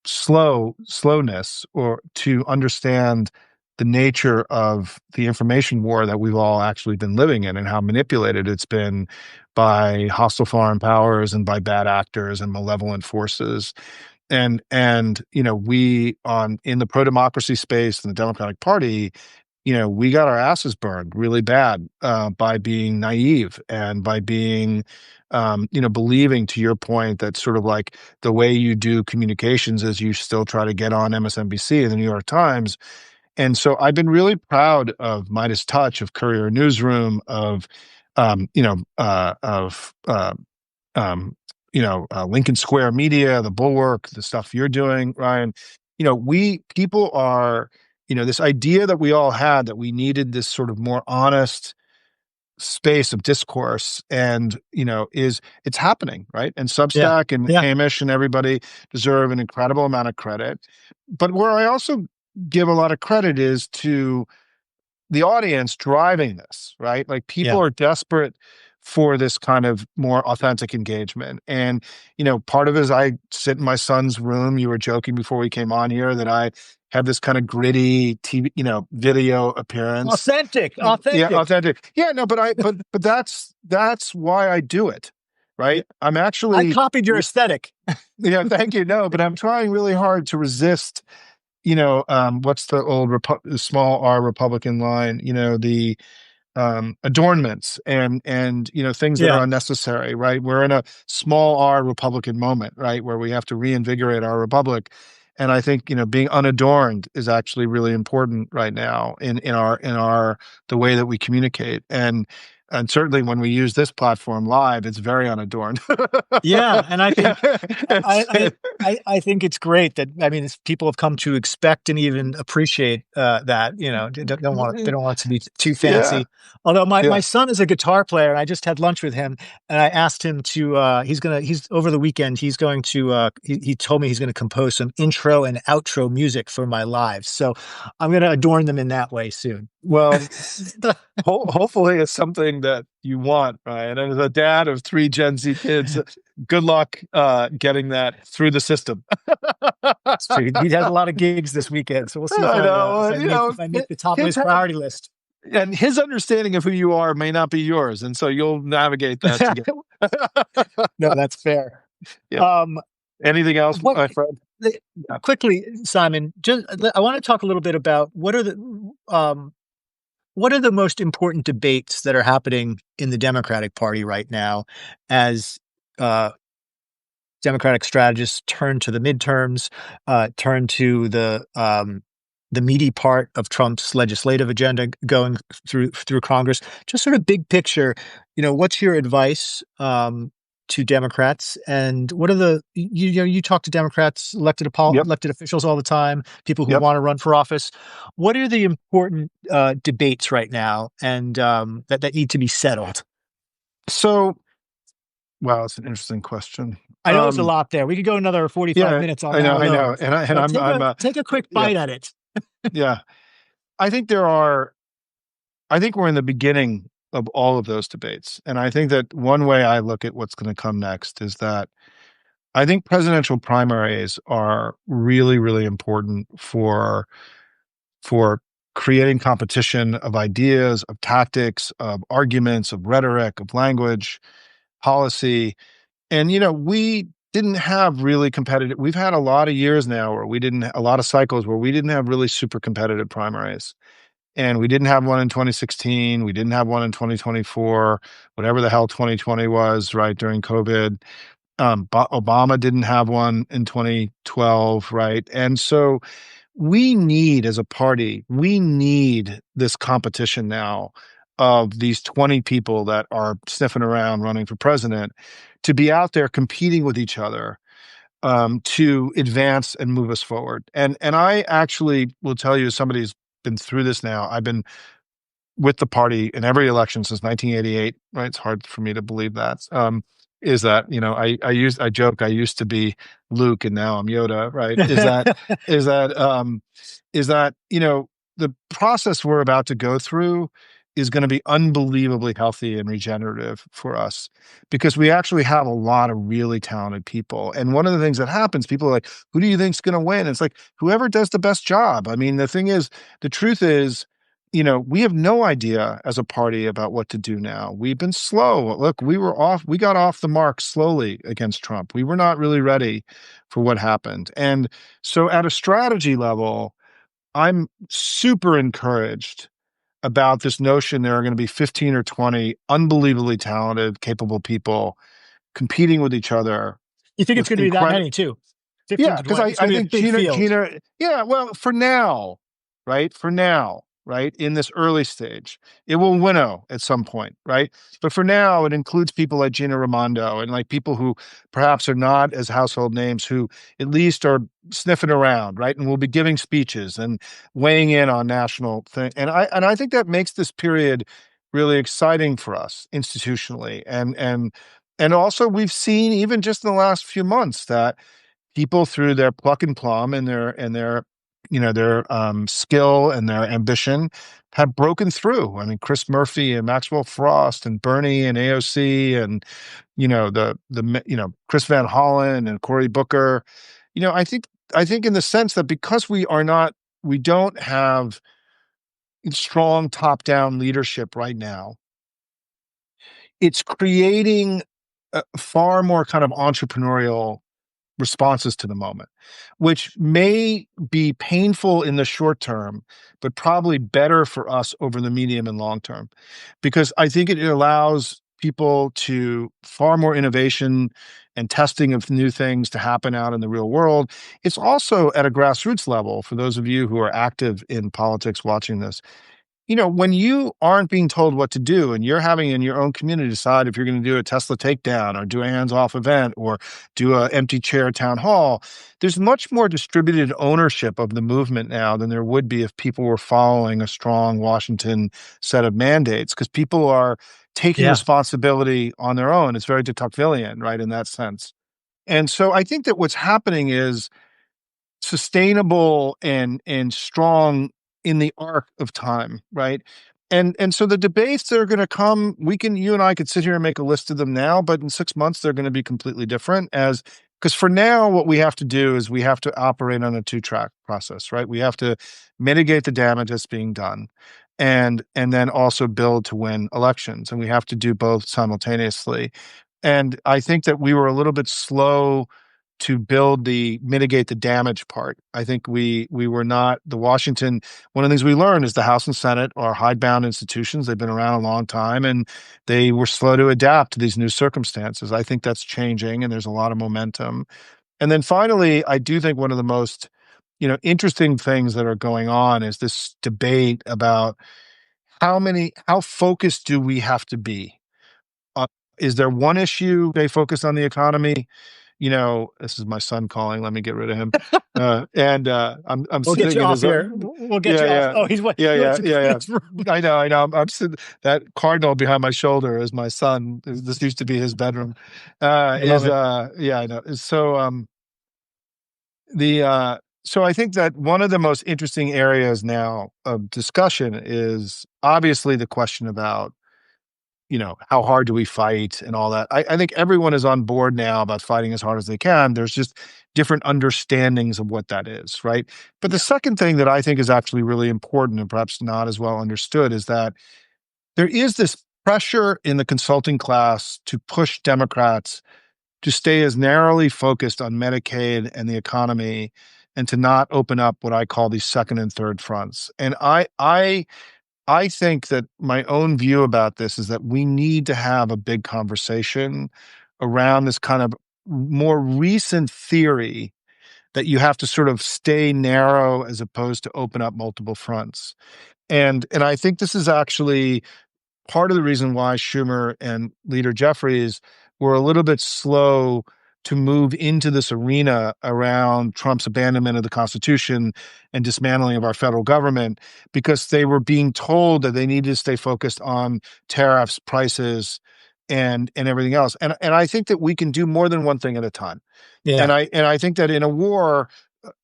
slowness, or to understand the nature of the information war that we've all actually been living in, and how manipulated it's been by hostile foreign powers and by bad actors and malevolent forces. And we, on in the pro-democracy space in the Democratic Party, we got our asses burned really bad, by being naive, and by being, believing, to your point, that sort of like the way you do communications is you still try to get on MSNBC and the New York Times. And so I've been really proud of Midas Touch, of Courier Newsroom, of, of Lincoln Square Media, the Bulwark, the stuff you're doing, Ryan. We people are, this idea that we all had, that we needed this sort of more honest space of discourse, and it's happening, right? And Yeah. Substack and Yeah. Hamish and everybody deserve an incredible amount of credit. But where I also give a lot of credit is to the audience driving this, right? Like, people Yeah. are desperate for this kind of more authentic engagement. And, part of it is I sit in my son's room. You were joking before we came on here that I have this kind of gritty TV, video appearance. Authentic. Yeah, Authentic. authentic. Yeah, no, but that's why I do it, Yeah. right? I'm I actually, copied your aesthetic. thank you. No, but I'm trying really hard to resist, what's the old small R Republican line, the adornments, and things that are Yeah. unnecessary, right? We're in a small R Republican moment, right, where we have to reinvigorate our republic. And I think, being unadorned is actually really important right now in our the way that we communicate. And certainly when we use this platform live, it's very unadorned. Yeah, and I Yeah. think I think it's great that I mean people have come to expect and even appreciate that they don't want it to be too Yeah. fancy. Although my Yeah. son is a guitar player, and I just had lunch with him, and I asked him to he's over the weekend he's going to he told me he's going to compose some intro and outro music for my lives, so I'm going to adorn them in that way soon. Well, hopefully it's something thing that you want, Ryan. And as a dad of three Gen Z kids, good luck getting that through the system. It's true. He has a lot of gigs this weekend, so we'll see I know, if I make the top of kids his have, priority list. and his understanding of who you are may not be yours, and so you'll navigate that together. No, that's fair. Yeah. Um, Anything else, what my friend? Yeah. quickly, Simon? Just I want to talk a little bit about what are the most important debates that are happening in the Democratic Party right now, as uh, Democratic strategists turn to the midterms, turn to the meaty part of Trump's legislative agenda going through Congress. Just sort of big picture, what's your advice to Democrats, and what are you talk to Democrats, Yep. elected officials all the time, people who Yep. want to run for office. What are the important debates right now, and that need to be settled? So, wow, it's an interesting question. I know it's a lot there. We could go another 45 Yeah, minutes on I that know, I know, alone. and But I'm take a quick yeah, bite at it. yeah. I think there are. I think we're in the beginning of all of those debates, and I think that one way I look at what's going to come next is that I think presidential primaries are really, really important for creating competition of ideas, of tactics, of arguments, of rhetoric, of language, policy. And, we didn't have really competitive, we've had a lot of years now where we didn't, a lot of cycles where we didn't have really super competitive primaries. And we didn't have one in 2016. We didn't have one in 2024, whatever the hell 2020 was, right, during COVID. Obama didn't have one in 2012, right? And so we need, as a party, we need this competition now of these 20 people that are sniffing around running for president to be out there competing with each other, to advance and move us forward. And I actually will tell you, as somebody who's been through this now, I've been with the party in every election since 1988, right? It's hard for me to believe that. Is that, I joke, I used to be Luke and now I'm Yoda, right? Is that, is that, the process we're about to go through is going to be unbelievably healthy and regenerative for us because we actually have a lot of really talented people. And one of the things that happens, people are like, who do you think's going to win? It's like, whoever does the best job. I mean, the truth is, we have no idea as a party about what to do now. We've been slow. Look, we got off the mark slowly against Trump. We were not really ready for what happened. And so at a strategy level, I'm super encouraged about this notion there are going to be 15 or 20 unbelievably talented, capable people competing with each other You think it's with going to be that incredible. many too? 15 Yeah, to because 20. It's I going to be a think big field. Yeah, well, for now, right? For now, right? In this early stage, it will winnow at some point, right? But for now, it includes people like Gina Raimondo and like people who perhaps are not as household names who at least are sniffing around, right? And will be giving speeches and weighing in on national thing. And I think that makes this period really exciting for us institutionally. And also we've seen even just in the last few months that people through their pluck and plum and their skill and their ambition have broken through. I mean, Chris Murphy and Maxwell Frost and Bernie and AOC and Chris Van Hollen and Cory Booker. I think in the sense that because we don't have strong top down leadership right now, it's creating far more kind of entrepreneurial responses to the moment, which may be painful in the short term, but probably better for us over the medium and long term. Because I think it allows people to far more innovation and testing of new things to happen out in the real world. It's also at a grassroots level, for those of you who are active in politics watching this, when you aren't being told what to do and you're having in your own community decide if you're going to do a Tesla takedown or do a hands-off event or do a empty chair town hall, there's much more distributed ownership of the movement now than there would be if people were following a strong Washington set of mandates because people are taking Yeah. responsibility on their own. It's very de Tocquevillian, right, in that sense. And so I think that what's happening is sustainable and strong in the arc of time, right? and so the debates that are going to come, you and I could sit here and make a list of them now, but in 6 months they're going to be completely different. As because for now, what we have to do is we have to operate on a two-track process, right? We have to mitigate the damage that's being done, and then also build to win elections, and we have to do both simultaneously. And I think that we were a little bit slow to build the mitigate the damage part. I think we were not the Washington. One of the things we learned is the House and Senate are hidebound institutions. They've been around a long time, and they were slow to adapt to these new circumstances. I think that's changing, and there's a lot of momentum. And then finally, I do think one of the most interesting things that are going on is this debate about how focused do we have to be? Uh, is there one issue they focus on the economy? This is my son calling. Let me get rid of him. And I'm We'll get sitting you in off his. here. We'll get Yeah, you off. yeah, Oh, he's what? yeah, He wants yeah, to yeah, clean yeah. his room. I know, I know. I'm sitting. That cardinal behind my shoulder is my son. This used to be his bedroom. I love it. Yeah, I know. The so I think that one of the most interesting areas now of discussion is obviously the question about how hard do we fight and all that. I think everyone is on board now about fighting as hard as they can. There's just different understandings of what that is, right? But the Yeah. second thing that I think is actually really important and perhaps not as well understood is that there is this pressure in the consulting class to push Democrats to stay as narrowly focused on Medicaid and the economy and to not open up what I call these second and third fronts. And I think that my own view about this is that we need to have a big conversation around this kind of more recent theory that you have to sort of stay narrow as opposed to open up multiple fronts. And I think this is actually part of the reason why Schumer and Leader Jeffries were a little bit slow to move into this arena around Trump's abandonment of the Constitution and dismantling of our federal government, because they were being told that they needed to stay focused on tariffs, prices, and everything else. And I think that we can do more than one thing at a time. And Yeah. I think that in a war,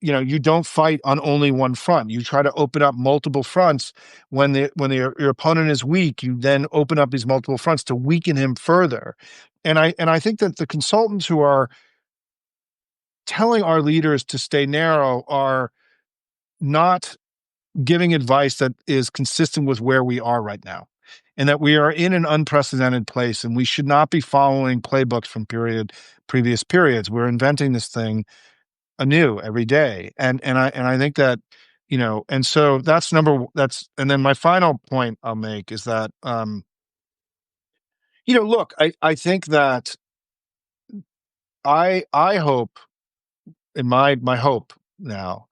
you don't fight on only one front. You try to open up multiple fronts. Your opponent is weak, you then open up these multiple fronts to weaken him further. And I think that the consultants who are telling our leaders to stay narrow are not giving advice that is consistent with where we are right now. And that we are in an unprecedented place, and we should not be following playbooks from previous periods. We're inventing this thing anew every day. And I think that, and so and then my final point I'll make is that look, I think that I hope, and my hope now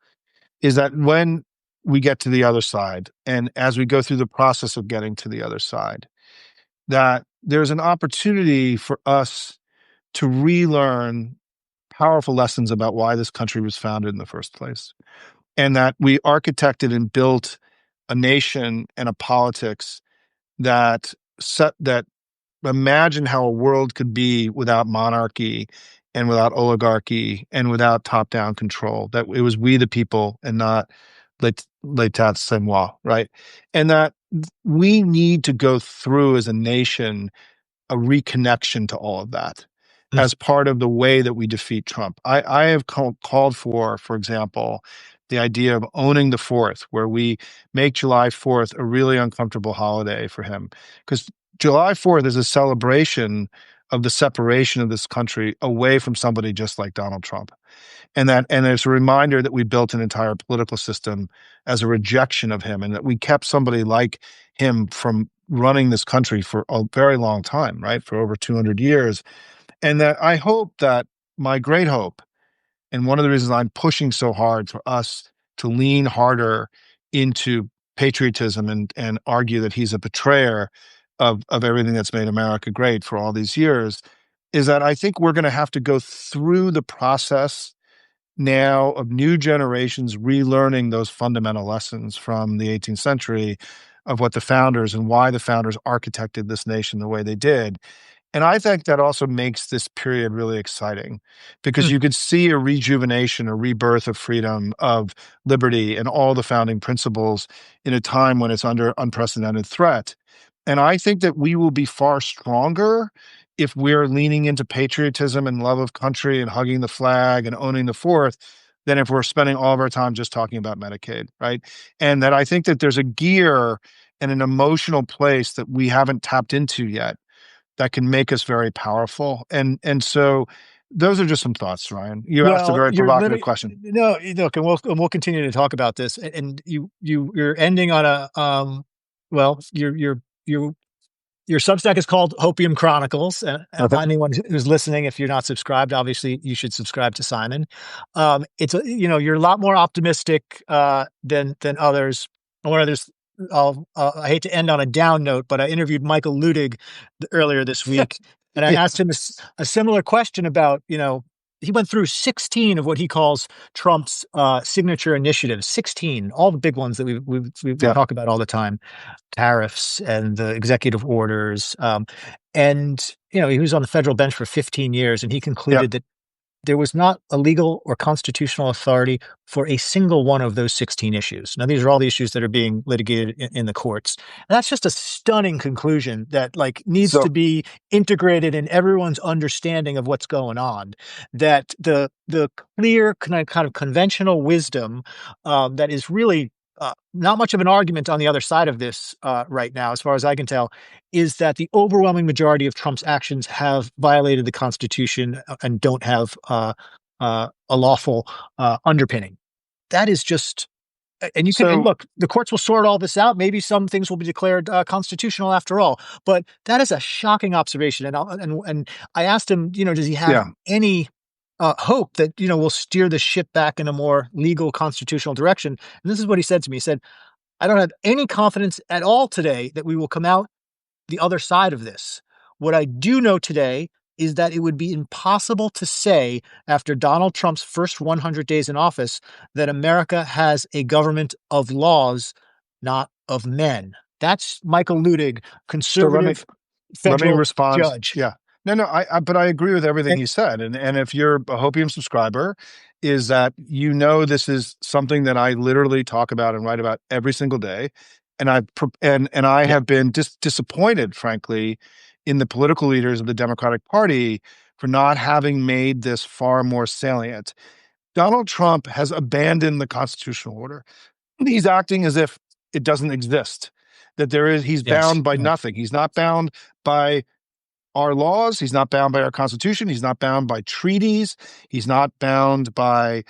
is that when we get to the other side, and as we go through the process of getting to the other side, that there's an opportunity for us to relearn powerful lessons about why this country was founded in the first place, and that we architected and built a nation and a politics that imagine how a world could be without monarchy and without oligarchy and without top-down control. That it was we the people and not l'état c'est moi, right? And that we need to go through as a nation a reconnection to all of that Mm. as part of the way that we defeat Trump. I have called for example, the idea of owning the fourth, where we make July 4th a really uncomfortable holiday for him. Because July 4th is a celebration of the separation of this country away from somebody just like Donald Trump. And it's a reminder that we built an entire political system as a rejection of him, and that we kept somebody like him from running this country for a very long time, right? For over 200 years. And that I hope that my great hope, and one of the reasons I'm pushing so hard for us to lean harder into patriotism and argue that he's a betrayer of everything that's made America great for all these years, is that I think we're going to have to go through the process now of new generations relearning those fundamental lessons from the 18th century of what the founders and why the founders architected this nation the way they did. And I think that also makes this period really exciting because Mm. you could see a rejuvenation, a rebirth of freedom, of liberty, and all the founding principles in a time when it's under unprecedented threat. And I think that we will be far stronger if we're leaning into patriotism and love of country and hugging the flag and owning the fourth than if we're spending all of our time just talking about Medicaid, right? And that I think that there's a gear and an emotional place that we haven't tapped into yet that can make us very powerful. And so those are just some thoughts, Ryan. You asked a Well, very you're provocative living. question. No, look, and we'll continue to talk about this. And you're ending on a well, your Substack is called Hopium Chronicles, and Okay. anyone who's listening, if you're not subscribed, obviously you should subscribe to Simon. You're a lot more optimistic than others. One of there's I hate to end on a down note, but I interviewed Michael Ludig earlier this week, and I Yeah. asked him a similar question about he went through 16 of what he calls Trump's signature initiatives, 16, all the big ones that we Yeah. talk about all the time, tariffs and the executive orders. And he was on the federal bench for 15 years, and he Yeah. concluded that there was not a legal or constitutional authority for a single one of those 16 issues. Now, these are all the issues that are being litigated in the courts. And that's just a stunning conclusion that needs to So be integrated in everyone's understanding of what's going on. That the clear kind of conventional wisdom that is really not much of an argument on the other side of this right now, as far as I can tell, is that the overwhelming majority of Trump's actions have violated the Constitution and don't have a lawful underpinning. That is just, and so look, the courts will sort all this out. Maybe some things will be declared constitutional after all, but that is a shocking observation. And I asked him, does he have yeah. any hope that we'll steer the ship back in a more legal constitutional direction? And this is what he said to me. He said, "I don't have any confidence at all today that we will come out the other side of this. What I do know today is that it would be impossible to say after Donald Trump's first 100 days in office that America has a government of laws, not of men." That's Michael Ludig, So conservative let me federal respond. judge. Yeah. No, no, but I agree with everything And he said. And if you're a Hopium subscriber, is that this is something that I literally talk about and write about every single day. And I yeah, have been disappointed, frankly, in the political leaders of the Democratic Party for not having made this far more salient. Donald Trump has abandoned the constitutional order. He's acting as if it doesn't exist, that he's yes, bound by yeah, nothing. He's not bound by our laws. He's not bound by our constitution. He's not bound by treaties. He's not bound by,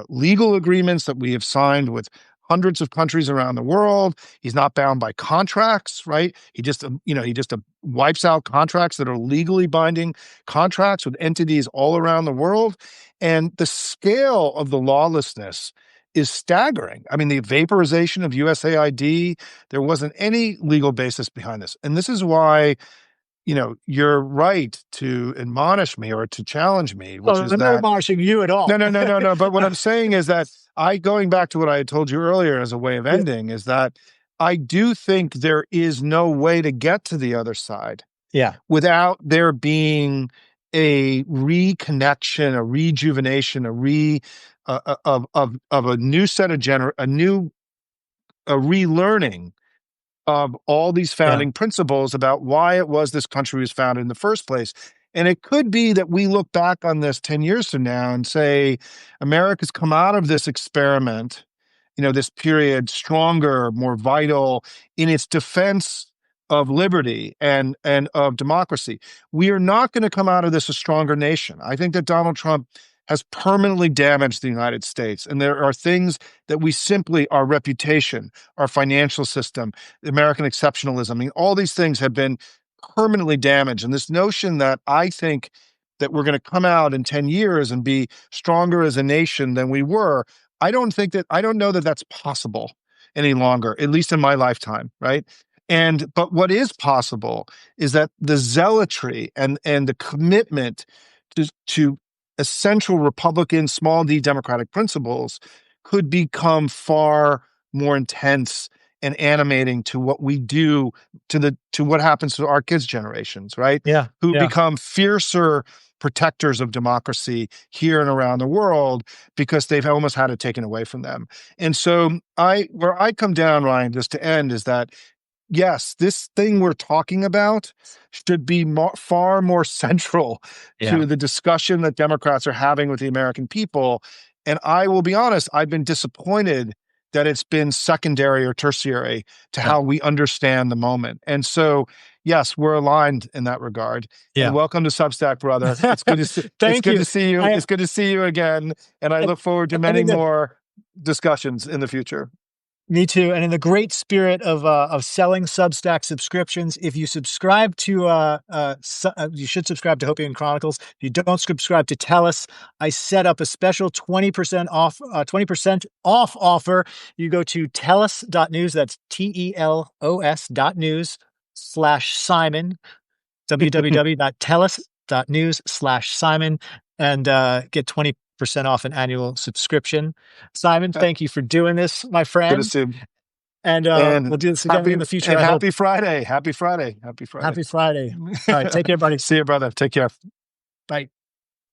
legal agreements that we have signed with hundreds of countries around the world. He's not bound by contracts, right? He just wipes out contracts that are legally binding contracts with entities all around the world. And the scale of the lawlessness is staggering. I mean, the vaporization of USAID, there wasn't any legal basis behind this. And this is why you're right to admonish me or to challenge me, which well, is I'm not that admonishing you at no, all. no, no, no, no. But what I'm saying is that going back to what I had told you earlier as a way of Yeah, ending, is that I do think there is no way to get to the other side yeah, without there being a reconnection, a rejuvenation, of a new set of a relearning of all these yeah. founding principles about why it was this country was founded in the first place. And it could be that we look back on this 10 years from now and say, America's come out of this experiment, this period stronger, more vital in its defense of liberty and of democracy. We are not going to come out of this a stronger nation. I think that Donald Trump has permanently damaged the United States. And there are things that we simply, our reputation, our financial system, American exceptionalism, I mean, all these things have been permanently damaged. And this notion that I think that we're going to come out in 10 years and be stronger as a nation than we were, I don't know that that's possible any longer, at least in my lifetime, right? But what is possible is that the zealotry and the commitment to essential Republican, small d Democratic principles could become far more intense and animating to what we do, to what happens to our kids' generations, right? Yeah. Who Yeah. become fiercer protectors of democracy here and around the world because they've almost had it taken away from them. And so where I come down, Ryan, just to end, is that yes, this thing we're talking about should be far more central Yeah. to the discussion that Democrats are having with the American people. And I will be honest, I've been disappointed that it's been secondary or tertiary to Yeah. how we understand the moment. And so, yes, we're aligned in that regard. And Yeah. welcome to Substack, brother. It's good to see, it's Thank good you. to see you. I It's good to see you again. And I and, look forward to and many in the more discussions in the future. Me too. And in the great spirit of selling Substack subscriptions, if you subscribe to you should subscribe to Hopian Chronicles. If you don't subscribe to Tellus, I set up a special 20% off 20% off offer. You go to tellus.news, that's TELOS.news/Simon, www.tellus.news/Simon, and get 20% off an annual subscription. Simon, thank you for doing this, my Good to friend. see you. And And we'll do this again in the future, I hope. happy Friday. Happy Friday. Happy Friday. Happy Friday. All right. Take care, buddy. See you, brother. Take care. Bye.